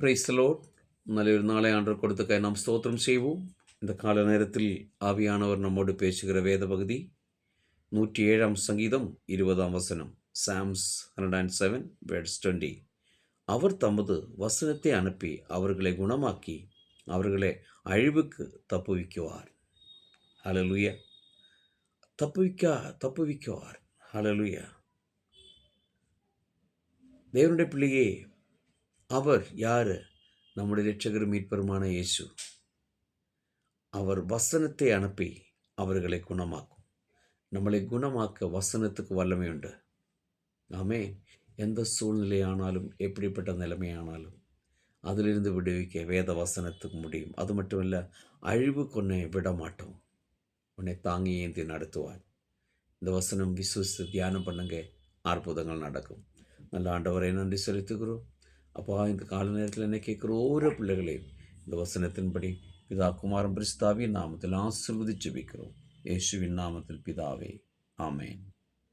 Price Lord. നല്ലൊരു നാളെ under കൊടുത്തക്കായി നാം സ്തോത്രം செய்வோம். இந்த கால நேரத்தில் ஆவியானவர் நம்மோடு பேசுகிற வேத பகுதி 107 சங்கீதம் 20 வசனம். Sam's 107 verse 20. அவர் தமது வசனத்தை அனுப்பி அவர்களை குணமாக்கி அவர்களை அழிவுக்கு தப்புவிக்குவார். ஹல்லேலூயா. தப்புவிக்குவார். ஹல்லேலூயா. தேவனுடைய பிள்ளையே, அவர் யார்? நம்முடைய இரட்சகர் மீட்பருமான இயேசு. அவர் வசனத்தை அனுப்பி அவர்களை குணமாக்கும். நம்மளை குணமாக்க வசனத்துக்கு வல்லமை உண்டு. ஆமென். எந்த சூழ்நிலையானாலும், எப்படிப்பட்ட நிலைமையானாலும் அதிலிருந்து விடுவிக்க வேத வசனத்துக்கு முடியும். அது மட்டும் இல்லை, அழிவு கொன்னை விட மாட்டோம். உன்னை தாங்கி ஏந்தி நடத்துவார். இந்த வசனம் விசுவாசி தியானம் பண்ணுங்க, அற்புதங்கள் நடக்கும். நல்ல ஆண்டவரை நன்றி செலுத்துகிறோம். அப்பா, இந்த கால நேரத்தில் என்ன கேட்குற ஒவ்வொரு பிள்ளைகளையும் இந்த வசனத்தின்படி பிதா குமாரன் பரிசுத்தாவின் நாமத்தில் ஆசீர்வதித்து ஜெபிக்கிறோம். இயேசுவின் நாமத்தில் பிதாவே, ஆமென்.